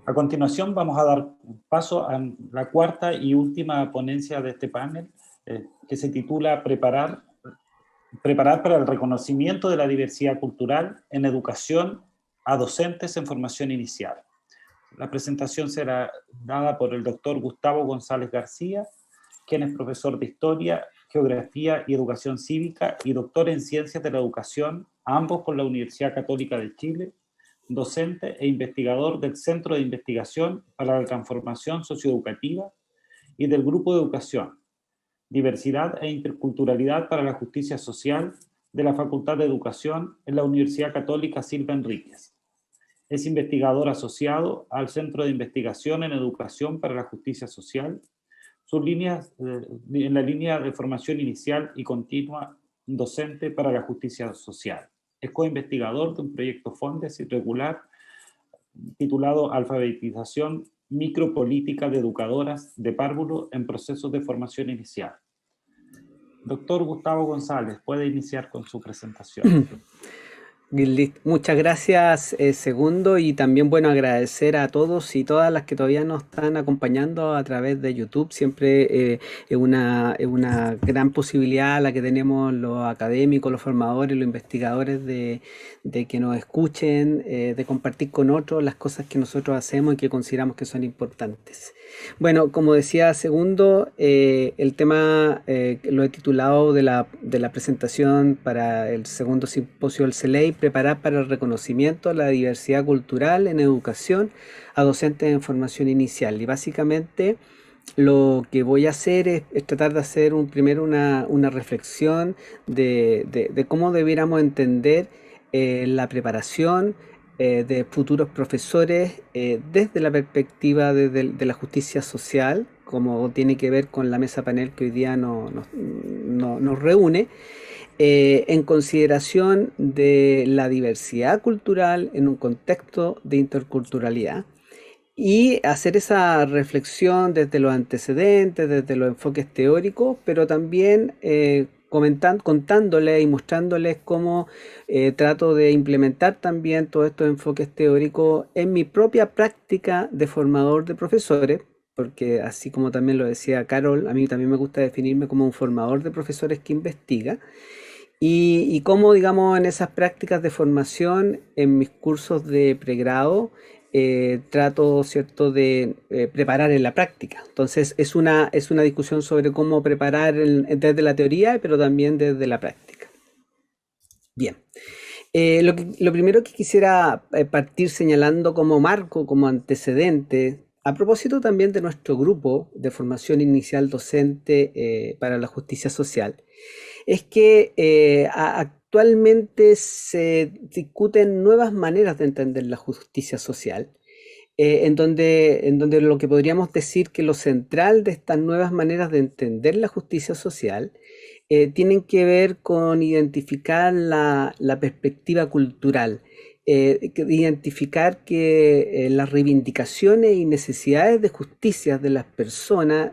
A continuación vamos a dar paso a la cuarta y última ponencia de este panel, que se titula Preparar para el reconocimiento de la diversidad cultural en educación a docentes en formación inicial. La presentación será dada por el doctor Gustavo González García, quien es profesor de Historia, Geografía y Educación Cívica y doctor en Ciencias de la Educación, ambos por la Universidad Católica de Chile, docente e investigador del Centro de Investigación para la Transformación Socioeducativa y del Grupo de Educación, Diversidad e Interculturalidad para la Justicia Social de la Facultad de Educación en la Universidad Católica Silva Enríquez. Es investigador asociado al Centro de Investigación en Educación para la Justicia Social, sus líneas en la línea de formación inicial y continua docente para la justicia social. Es coinvestigador de un proyecto Fondes irregular titulado Alfabetización micropolítica de educadoras de párvulo en procesos de formación inicial. Doctor Gustavo González, puede iniciar con su presentación. Muchas gracias, Segundo, y también, bueno, agradecer a todos y todas las que todavía nos están acompañando a través de YouTube. Siempre es una gran posibilidad la que tenemos los académicos, los formadores, los investigadores de que nos escuchen, de compartir con otros las cosas que nosotros hacemos y que consideramos que son importantes. Bueno, como decía Segundo, el tema lo he titulado de la presentación para el segundo simposio del CELEI, preparar para el reconocimiento de la diversidad cultural en educación a docentes en formación inicial. Y básicamente lo que voy a hacer es tratar de hacer primero una reflexión de cómo debiéramos entender la preparación de futuros profesores desde la perspectiva de la justicia social, como tiene que ver con la mesa panel que hoy día nos reúne, en consideración de la diversidad cultural en un contexto de interculturalidad, y hacer esa reflexión desde los antecedentes, desde los enfoques teóricos, pero también contándoles y mostrándoles cómo trato de implementar también todos estos enfoques teóricos en mi propia práctica de formador de profesores, porque así como también lo decía Carol, a mí también me gusta definirme como un formador de profesores que investiga. Y cómo, digamos, en esas prácticas de formación, en mis cursos de pregrado, trato, ¿cierto?, de preparar en la práctica. Entonces, es una discusión sobre cómo preparar desde la teoría, pero también desde la práctica. Bien. Lo primero que quisiera partir señalando como marco, como antecedente, a propósito también de nuestro grupo de formación inicial docente para la justicia social, es que actualmente se discuten nuevas maneras de entender la justicia social, en donde lo que podríamos decir que lo central de estas nuevas maneras de entender la justicia social tienen que ver con identificar la perspectiva cultural, identificar que las reivindicaciones y necesidades de justicia de las personas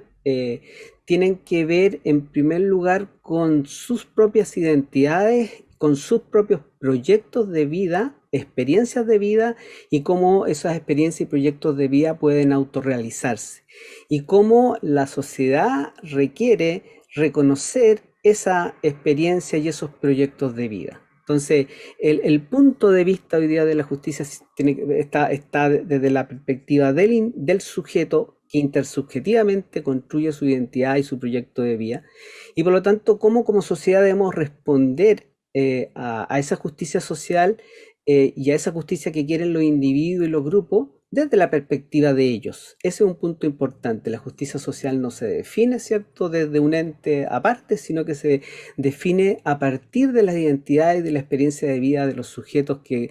tienen que ver en primer lugar con sus propias identidades, con sus propios proyectos de vida, experiencias de vida, y cómo esas experiencias y proyectos de vida pueden autorrealizarse, y cómo la sociedad requiere reconocer esa experiencia y esos proyectos de vida. Entonces, el punto de vista hoy día de la justicia está desde la perspectiva del sujeto que intersubjetivamente construye su identidad y su proyecto de vida, y por lo tanto, cómo como sociedad debemos responder a esa justicia social y a esa justicia que quieren los individuos y los grupos desde la perspectiva de ellos. Ese es un punto importante. La justicia social no se define, ¿cierto?, desde un ente aparte, sino que se define a partir de las identidades y de la experiencia de vida de los sujetos que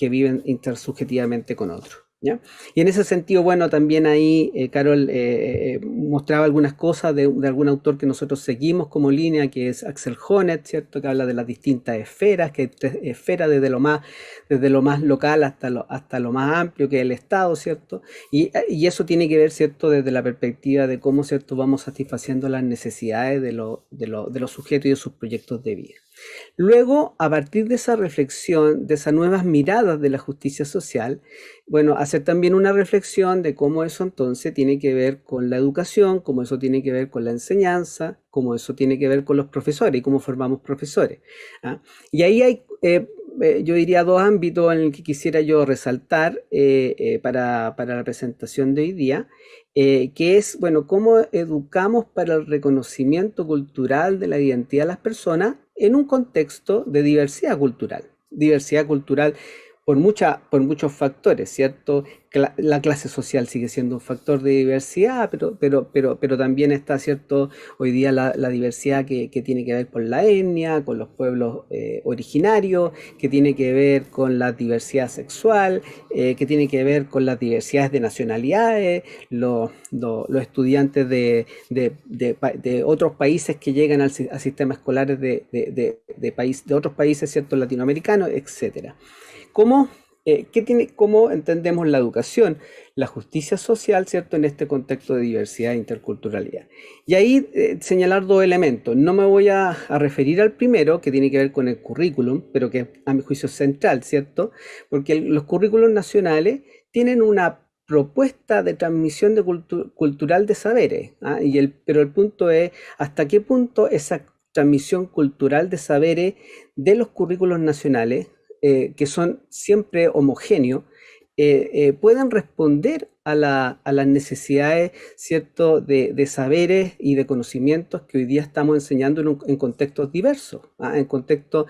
viven intersubjetivamente con otros, ¿ya? Y en ese sentido, bueno, también ahí Carol mostraba algunas cosas de algún autor que nosotros seguimos como línea, que es Axel Honneth, ¿cierto?, que habla de las distintas esferas, que hay tres esferas desde lo más local hasta lo más amplio, que es el Estado, ¿cierto? Y eso tiene que ver, ¿cierto?, desde la perspectiva de cómo, ¿cierto?, vamos satisfaciendo las necesidades de los sujetos y de sus proyectos de vida. Luego, a partir de esa reflexión, de esas nuevas miradas de la justicia social, bueno, hacer también una reflexión de cómo eso entonces tiene que ver con la educación, cómo eso tiene que ver con la enseñanza, cómo eso tiene que ver con los profesores y cómo formamos profesores. ¿Ah? Y ahí hay, yo diría, dos ámbitos en el que quisiera yo resaltar para la presentación de hoy día, que es, bueno, cómo educamos para el reconocimiento cultural de la identidad de las personas en un contexto de diversidad cultural. Diversidad cultural por muchos factores, ¿cierto? La clase social sigue siendo un factor de diversidad, pero también está, ¿cierto? Hoy día la diversidad que tiene que ver con la etnia, con los pueblos originarios, que tiene que ver con la diversidad sexual, que tiene que ver con las diversidades de nacionalidades, los estudiantes de otros países que llegan al sistema escolar de otros países, ¿cierto? Latinoamericanos, etcétera. ¿Cómo, cómo entendemos la educación, la justicia social, ¿cierto? En este contexto de diversidad e interculturalidad. Y ahí señalar dos elementos. No me voy a referir al primero, que tiene que ver con el currículum, pero que a mi juicio es central, ¿cierto? Porque los currículos nacionales tienen una propuesta de transmisión cultural de saberes, ¿ah? Pero el punto es hasta qué punto esa transmisión cultural de saberes de los currículos nacionales que son siempre homogéneos, puedan responder a las necesidades, ¿cierto?, de saberes y de conocimientos que hoy día estamos enseñando en contextos diversos, ¿ah? En contextos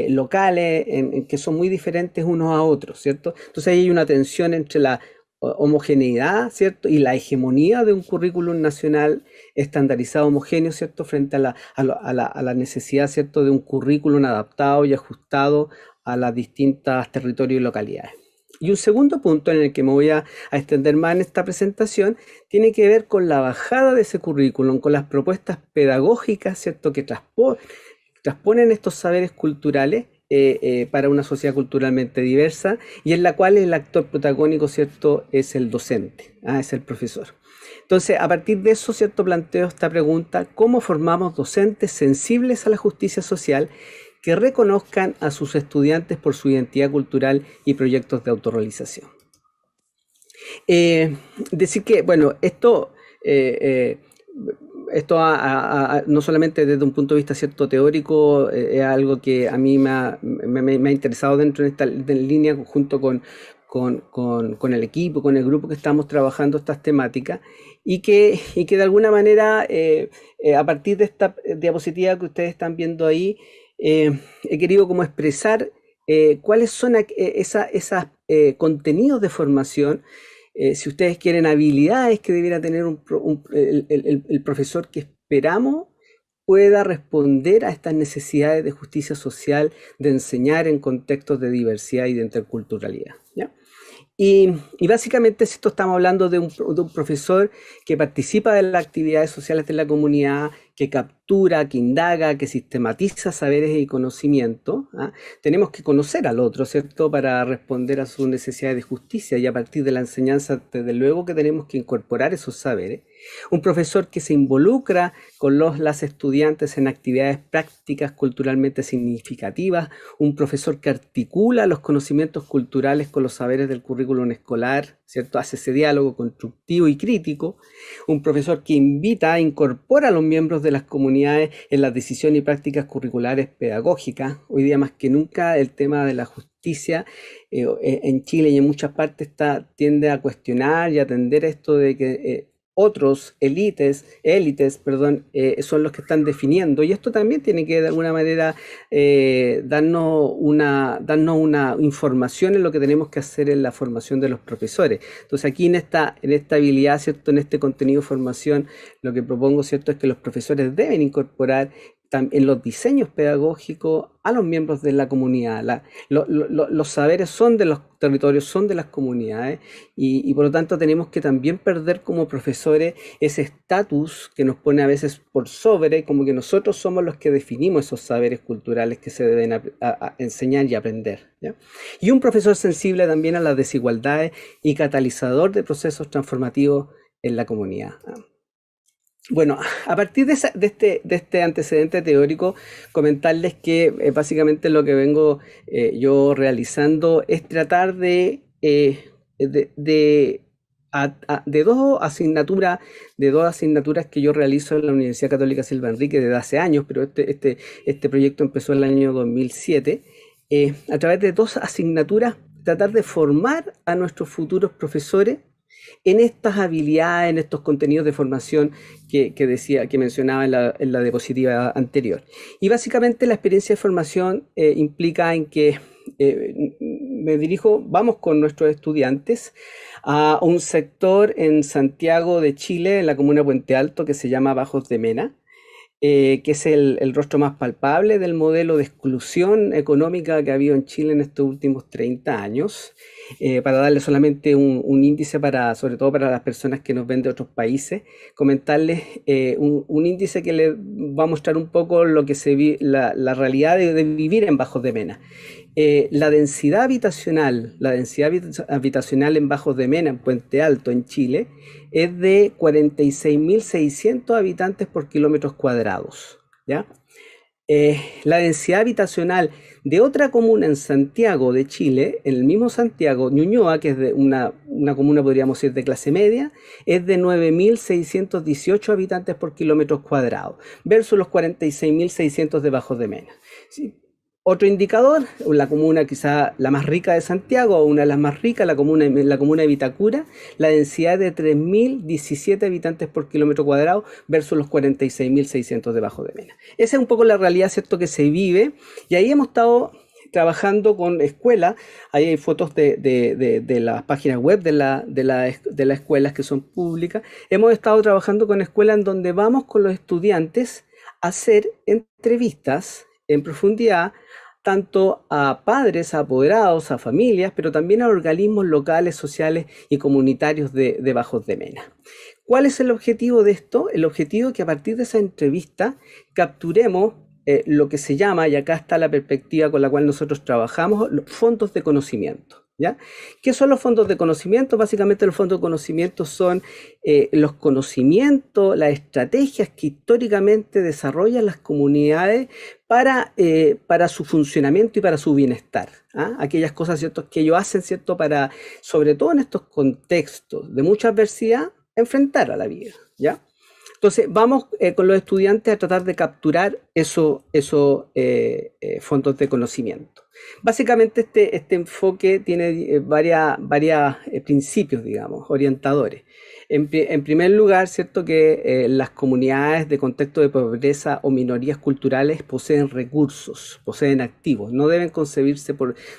locales, en que son muy diferentes unos a otros, ¿cierto? Entonces ahí hay una tensión entre la homogeneidad, ¿cierto? Y la hegemonía de un currículum nacional estandarizado homogéneo, ¿cierto? Frente a la necesidad, ¿cierto?, de un currículum adaptado y ajustado a las distintas territorios y localidades. Y un segundo punto en el que me voy a extender más en esta presentación tiene que ver con la bajada de ese currículum, con las propuestas pedagógicas, ¿cierto?, que transponen estos saberes culturales para una sociedad culturalmente diversa y en la cual el actor protagónico, ¿cierto?, es el docente, es el profesor. Entonces, a partir de eso, ¿cierto?, planteo esta pregunta: ¿cómo formamos docentes sensibles a la justicia social que reconozcan a sus estudiantes por su identidad cultural y proyectos de autorrealización? Decir que, bueno, esto no solamente desde un punto de vista cierto teórico, es algo que a mí me ha interesado dentro de esta línea junto con el equipo, con el grupo que estamos trabajando estas temáticas y que de alguna manera a partir de esta diapositiva que ustedes están viendo ahí, he querido como expresar cuáles son esos contenidos de formación, si ustedes quieren, habilidades que debiera tener el profesor que esperamos pueda responder a estas necesidades de justicia social, de enseñar en contextos de diversidad y de interculturalidad, ¿ya? Y básicamente esto estamos hablando de un profesor que participa de las actividades sociales de la comunidad, que captura, que indaga, que sistematiza saberes y conocimientos. ¿Ah? Tenemos que conocer al otro, ¿cierto?, para responder a sus necesidades de justicia, y a partir de la enseñanza, desde luego que tenemos que incorporar esos saberes. Un profesor que se involucra con las estudiantes en actividades prácticas culturalmente significativas, un profesor que articula los conocimientos culturales con los saberes del currículum escolar, ¿cierto?, hace ese diálogo constructivo y crítico, un profesor que invita, incorpora a los miembros de las comunidades en las decisiones y prácticas curriculares pedagógicas. Hoy día más que nunca el tema de la justicia en Chile y en muchas partes tiende a cuestionar y a atender esto de que otros élites, son los que están definiendo, y esto también tiene que de alguna manera darnos una información en lo que tenemos que hacer en la formación de los profesores. Entonces aquí en esta habilidad, ¿cierto?, en este contenido de formación, lo que propongo, ¿cierto?, es que los profesores deben incorporar en los diseños pedagógicos a los miembros de la comunidad. Los saberes son de los territorios, son de las comunidades, y por lo tanto tenemos que también perder como profesores ese estatus que nos pone a veces por sobre, como que nosotros somos los que definimos esos saberes culturales que se deben a enseñar y aprender, ¿ya? Y un profesor sensible también a las desigualdades y catalizador de procesos transformativos en la comunidad. Bueno, a partir de este antecedente teórico, comentarles que básicamente lo que vengo yo realizando es tratar de, de dos asignaturas que yo realizo en la Universidad Católica Silva Enrique desde hace años, pero este proyecto empezó en el año 2007, a través de dos asignaturas, tratar de formar a nuestros futuros profesores en estas habilidades, en estos contenidos de formación que mencionaba en la diapositiva anterior. Y básicamente la experiencia de formación implica en que vamos con nuestros estudiantes a un sector en Santiago de Chile, en la comuna de Puente Alto, que se llama Bajos de Mena, que es el rostro más palpable del modelo de exclusión económica que ha habido en Chile en estos últimos 30 años. Para darle solamente un índice sobre todo para las personas que nos ven de otros países, comentarles un índice que les va a mostrar un poco lo que la realidad de vivir en Bajos de Mena. La densidad habitacional en Bajos de Mena, en Puente Alto, en Chile, es de 46.600 habitantes por kilómetros cuadrados, ¿ya? La densidad habitacional de otra comuna en Santiago de Chile, en el mismo Santiago, Ñuñoa, que es de una comuna, podríamos decir, de clase media, es de 9.618 habitantes por kilómetros cuadrados, versus los 46.600 de Bajos de Mena. ¿Sí? Otro indicador, la comuna quizá la más rica de Santiago, o una de las más ricas, la comuna de Vitacura, la densidad de 3.017 habitantes por kilómetro cuadrado versus los 46.600 de Bajos de Mena. Esa es un poco la realidad, ¿cierto?, que se vive, y ahí hemos estado trabajando con escuelas. Ahí hay fotos de las páginas web de las escuelas que son públicas. Hemos estado trabajando con escuelas en donde vamos con los estudiantes a hacer entrevistas en profundidad, tanto a padres, a apoderados, a familias, pero también a organismos locales, sociales y comunitarios de Bajos de Mena. ¿Cuál es el objetivo de esto? El objetivo es que a partir de esa entrevista capturemos lo que se llama, y acá está la perspectiva con la cual nosotros trabajamos, los fondos de conocimiento. ¿Ya? ¿Qué son los fondos de conocimiento? Básicamente los fondos de conocimiento son los conocimientos, las estrategias que históricamente desarrollan las comunidades para su funcionamiento y para su bienestar. ¿Ah? Aquellas cosas, ¿cierto?, que ellos hacen, ¿cierto?, para, sobre todo en estos contextos de mucha adversidad, enfrentar a la vida. ¿Ya? Entonces, vamos con los estudiantes a tratar de capturar esos fondos de conocimiento. Básicamente, este enfoque tiene varios principios, digamos, orientadores. En primer lugar, cierto que las comunidades de contexto de pobreza o minorías culturales poseen recursos, poseen activos, no deben concebirse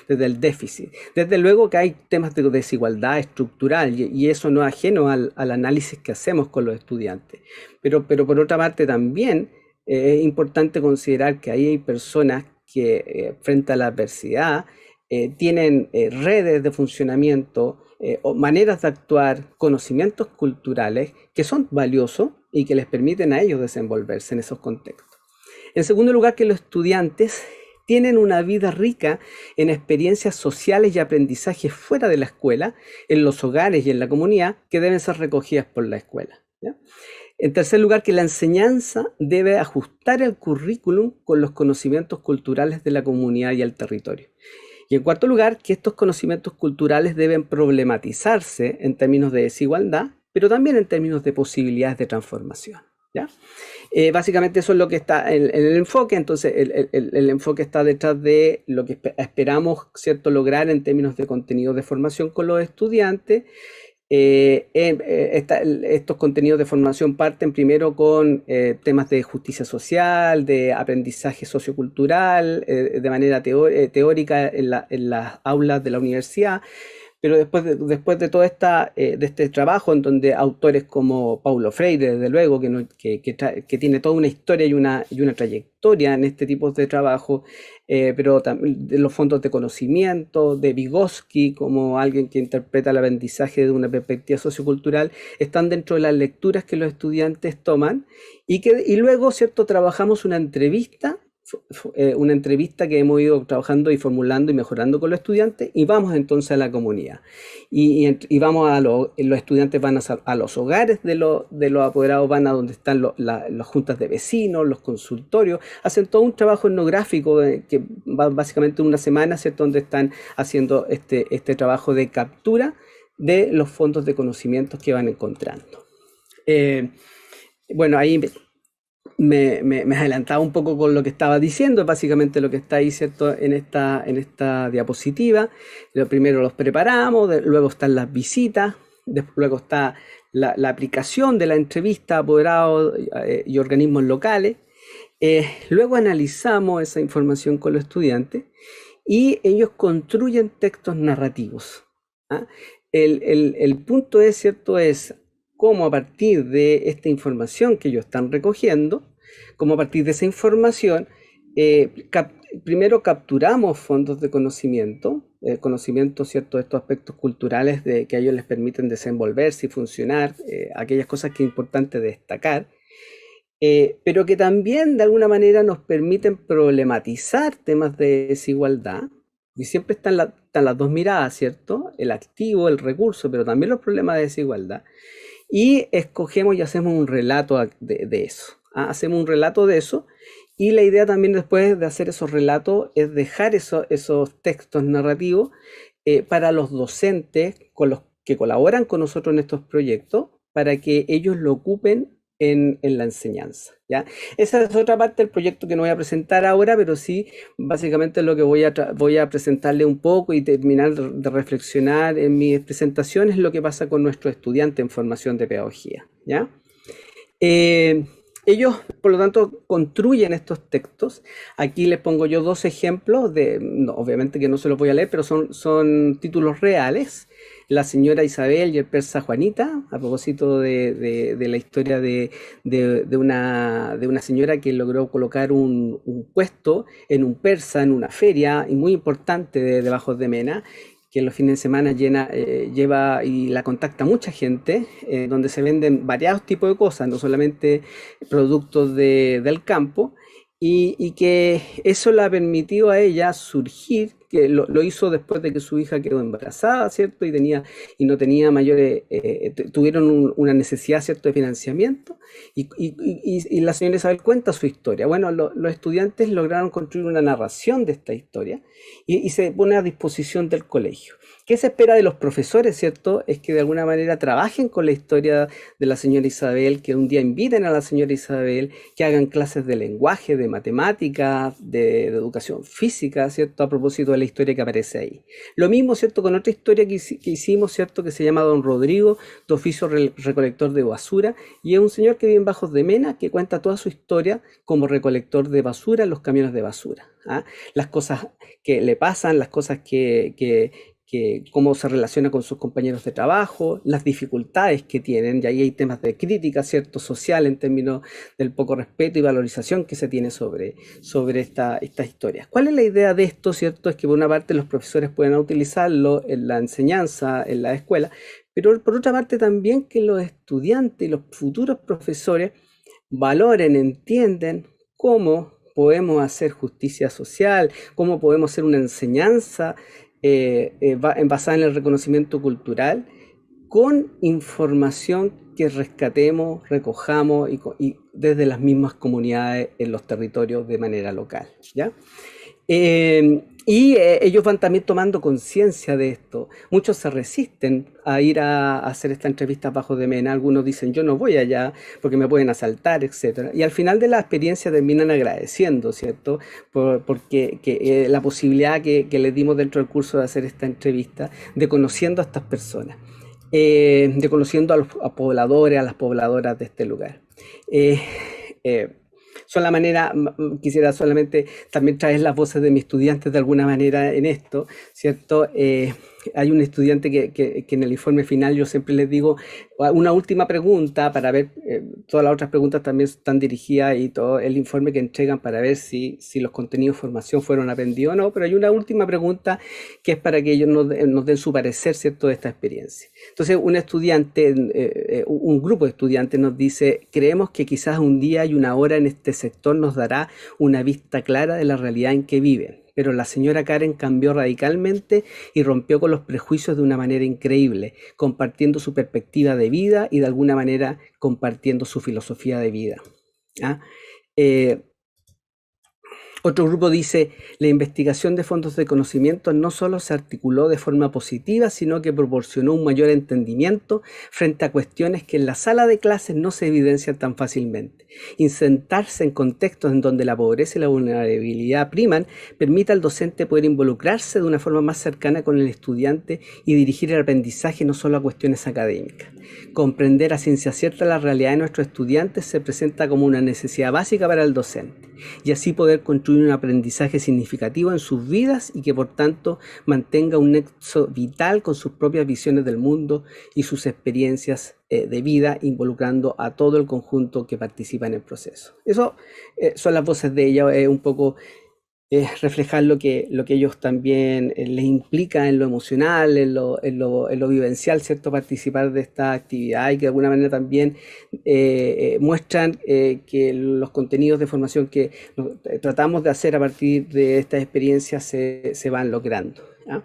desde el déficit. Desde luego que hay temas de desigualdad estructural y eso no es ajeno al análisis que hacemos con los estudiantes. Pero por otra parte también es importante considerar que ahí hay personas que frente a la adversidad tienen redes de funcionamiento, o maneras de actuar, conocimientos culturales que son valiosos y que les permiten a ellos desenvolverse en esos contextos. En segundo lugar, que los estudiantes tienen una vida rica en experiencias sociales y aprendizajes fuera de la escuela, en los hogares y en la comunidad, que deben ser recogidas por la escuela. ¿Ya? En tercer lugar, que la enseñanza debe ajustar el currículum con los conocimientos culturales de la comunidad y el territorio. Y en cuarto lugar, que estos conocimientos culturales deben problematizarse en términos de desigualdad, pero también en términos de posibilidades de transformación. ¿Ya? Básicamente eso es lo que está en el enfoque. Entonces el enfoque está detrás de lo que esperamos, ¿cierto?, lograr en términos de contenidos de formación con los estudiantes. Estos contenidos de formación parten primero con temas de justicia social, de aprendizaje sociocultural, de manera teórica en las aulas de la universidad, pero después de todo de este trabajo, en donde autores como Paulo Freire, desde luego, que tiene toda una historia y una trayectoria en este tipo de trabajo, pero también de los fondos de conocimiento, de Vygotsky, como alguien que interpreta el aprendizaje desde una perspectiva sociocultural, están dentro de las lecturas que los estudiantes toman, y luego, ¿cierto?, trabajamos una entrevista una entrevista que hemos ido trabajando y formulando y mejorando con los estudiantes, y vamos entonces a la comunidad. Y vamos los estudiantes van a los hogares de los apoderados, van a donde están las juntas de vecinos, los consultorios, hacen todo un trabajo etnográfico que va básicamente una semana, ¿cierto? Donde están haciendo este trabajo de captura de los fondos de conocimientos que van encontrando. Bueno, ahí me adelantaba un poco con lo que estaba diciendo, básicamente lo que está ahí, ¿cierto? En esta diapositiva. Primero los preparamos, luego están las visitas, luego está la aplicación de la entrevista a apoderados y organismos locales. Luego analizamos esa información con los estudiantes y ellos construyen textos narrativos. ¿Ah? El punto es, ¿cierto? Es cómo a partir de esta información que ellos están recogiendo, cómo a partir de esa información, primero capturamos fondos de conocimiento, ¿cierto? De estos aspectos culturales que a ellos les permiten desenvolverse y funcionar, aquellas cosas que es importante destacar, pero que también de alguna manera nos permiten problematizar temas de desigualdad. Y siempre están las dos miradas, ¿cierto? El activo, el recurso, pero también los problemas de desigualdad. Y escogemos y hacemos un relato de eso. Hacemos un relato de eso. Y la idea también después de hacer esos relatos es dejar esos textos narrativos para los docentes con los que colaboran con nosotros en estos proyectos, para que ellos lo ocupen en la enseñanza, ¿ya? Esa es otra parte del proyecto que no voy a presentar ahora, pero sí, básicamente lo que voy a presentarle un poco y terminar de reflexionar en mis presentaciones es lo que pasa con nuestros estudiantes en formación de pedagogía, ¿ya? Ellos, por lo tanto, construyen estos textos. Aquí les pongo yo dos ejemplos, obviamente que no se los voy a leer, pero son títulos reales. La señora Isabel y el persa Juanita, a propósito de la historia de una señora que logró colocar un puesto en un persa, en una feria y muy importante de Bajos de Mena, que en los fines de semana lleva y la contacta mucha gente, donde se venden variados tipos de cosas, no solamente productos del campo, y que eso le ha permitido a ella surgir, que lo hizo después de que su hija quedó embarazada, ¿cierto? Y no tenía mayores, tuvieron una necesidad, ¿cierto?, de financiamiento, y la señora Isabel cuenta su historia. Bueno, los estudiantes lograron construir una narración de esta historia y se pone a disposición del colegio. ¿Qué se espera de los profesores, cierto? Es que de alguna manera trabajen con la historia de la señora Isabel, que un día inviten a la señora Isabel, que hagan clases de lenguaje, de matemáticas, de educación física, ¿cierto? A propósito de la historia que aparece ahí. Lo mismo, ¿cierto?, con otra historia que hicimos, ¿cierto?, que se llama Don Rodrigo, de oficio recolector de basura, y es un señor que vive en Bajos de Mena, que cuenta toda su historia como recolector de basura en los camiones de basura. Las cosas que le pasan, las cosas cómo se relaciona con sus compañeros de trabajo, las dificultades que tienen, y ahí hay temas de crítica, ¿cierto?, social, en términos del poco respeto y valorización que se tiene sobre estas historias. ¿Cuál es la idea de esto, cierto? Es que por una parte los profesores puedan utilizarlo en la enseñanza, en la escuela, pero por otra parte también que los estudiantes y los futuros profesores valoren, entienden cómo podemos hacer justicia social, cómo podemos hacer una enseñanza basada en el reconocimiento cultural, con información que rescatemos, recojamos y desde las mismas comunidades en los territorios de manera local, ¿ya? Ellos van también tomando conciencia de esto. Muchos se resisten a ir a hacer esta entrevista Bajos de Mena. Algunos dicen, yo no voy allá porque me pueden asaltar, etc. Y al final de la experiencia terminan agradeciendo, ¿cierto? Porque la posibilidad que les dimos dentro del curso de hacer esta entrevista, de conociendo a estas personas, de conociendo a los pobladores, a las pobladoras de este lugar. Quisiera solamente también traer las voces de mis estudiantes de alguna manera en esto, ¿cierto? hay un estudiante que en el informe final yo siempre les digo una última pregunta para ver, todas las otras preguntas también están dirigidas y todo el informe que entregan para ver si los contenidos de formación fueron aprendidos o no, pero hay una última pregunta que es para que ellos nos den su parecer, ¿cierto?, de esta experiencia. Entonces, un estudiante, un grupo de estudiantes nos dice, creemos que quizás un día y una hora en este sector nos dará una vista clara de la realidad en que viven. Pero la señora Karen cambió radicalmente y rompió con los prejuicios de una manera increíble, compartiendo su perspectiva de vida y de alguna manera compartiendo su filosofía de vida. ¿Ah? Otro grupo dice, la investigación de fondos de conocimiento no solo se articuló de forma positiva, sino que proporcionó un mayor entendimiento frente a cuestiones que en la sala de clases no se evidencian tan fácilmente. Insertarse en contextos en donde la pobreza y la vulnerabilidad priman permite al docente poder involucrarse de una forma más cercana con el estudiante y dirigir el aprendizaje no solo a cuestiones académicas. Comprender a ciencia cierta la realidad de nuestros estudiantes se presenta como una necesidad básica para el docente y así poder construir un aprendizaje significativo en sus vidas y que por tanto mantenga un nexo vital con sus propias visiones del mundo y sus experiencias de vida, involucrando a todo el conjunto que participa en el proceso. Eso son las voces de ella, un poco reflejar lo que ellos también les implica en lo emocional, en lo vivencial, ¿cierto? Participar de esta actividad y que de alguna manera también muestran que los contenidos de formación que tratamos de hacer a partir de estas experiencias se van logrando. ¿Ya?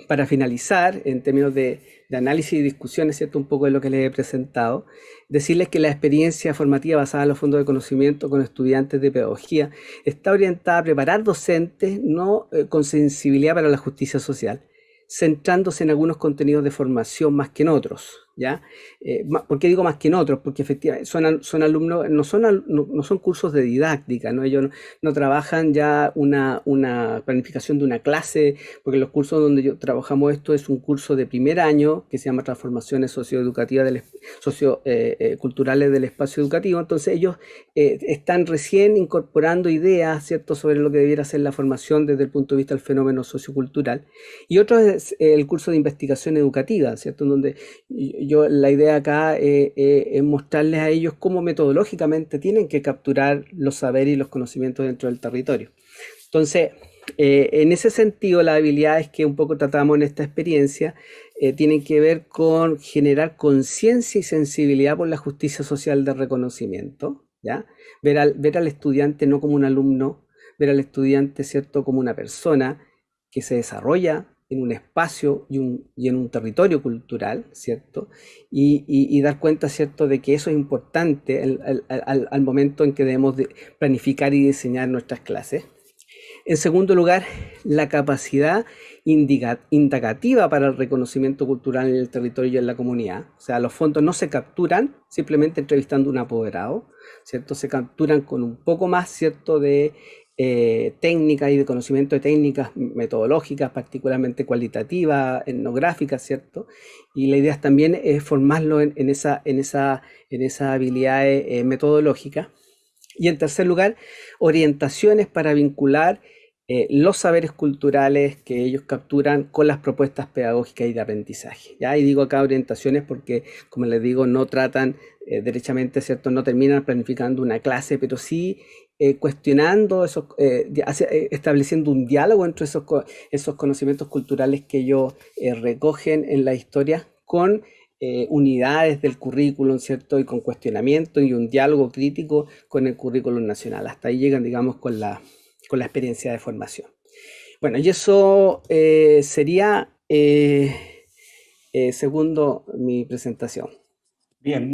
Para finalizar, en términos de análisis y discusiones, ¿cierto? Un poco de lo que les he presentado, decirles que la experiencia formativa basada en los fondos de conocimiento con estudiantes de pedagogía está orientada a preparar docentes no con sensibilidad para la justicia social, centrándose en algunos contenidos de formación más que en otros, ¿ya? ¿Por qué digo más que en otros? Porque efectivamente son alumnos, no son cursos de didáctica, ¿no? Ellos no trabajan ya una planificación de una clase, porque los cursos donde trabajamos esto es un curso de primer año que se llama Transformaciones Socioeducativas Socioculturales del Espacio Educativo. Entonces ellos están recién incorporando ideas, ¿cierto?, sobre lo que debiera ser la formación desde el punto de vista del fenómeno sociocultural. Y otro es el curso de investigación educativa, ¿cierto?, en donde la idea acá es mostrarles a ellos cómo metodológicamente tienen que capturar los saberes y los conocimientos dentro del territorio. Entonces, en ese sentido, las habilidades que un poco tratamos en esta experiencia tienen que ver con generar conciencia y sensibilidad por la justicia social de reconocimiento, ¿ya? Ver al estudiante no como un alumno, ver al estudiante, ¿cierto?, como una persona que se desarrolla en un espacio y en un territorio cultural, ¿cierto? Y dar cuenta, ¿cierto?, de que eso es importante al momento en que debemos planificar y diseñar nuestras clases. En segundo lugar, la capacidad indagativa para el reconocimiento cultural en el territorio y en la comunidad. O sea, los fondos no se capturan simplemente entrevistando a un apoderado, ¿cierto? Se capturan con un poco más, ¿cierto?, de técnicas y de conocimiento de técnicas metodológicas, particularmente cualitativas, etnográficas, ¿cierto? Y la idea también es formarlo en esas habilidades metodológicas. Y en tercer lugar, orientaciones para vincular los saberes culturales que ellos capturan con las propuestas pedagógicas y de aprendizaje. ¿Ya? Y digo acá orientaciones porque, como les digo, no tratan derechamente, ¿cierto? No terminan planificando una clase, pero sí cuestionando, estableciendo un diálogo entre esos conocimientos culturales que ellos recogen en la historia con unidades del currículum, ¿cierto? Y con cuestionamiento y un diálogo crítico con el currículum nacional. Hasta ahí llegan, digamos, con la experiencia de formación. Bueno, y eso sería, segundo, mi presentación. Bien.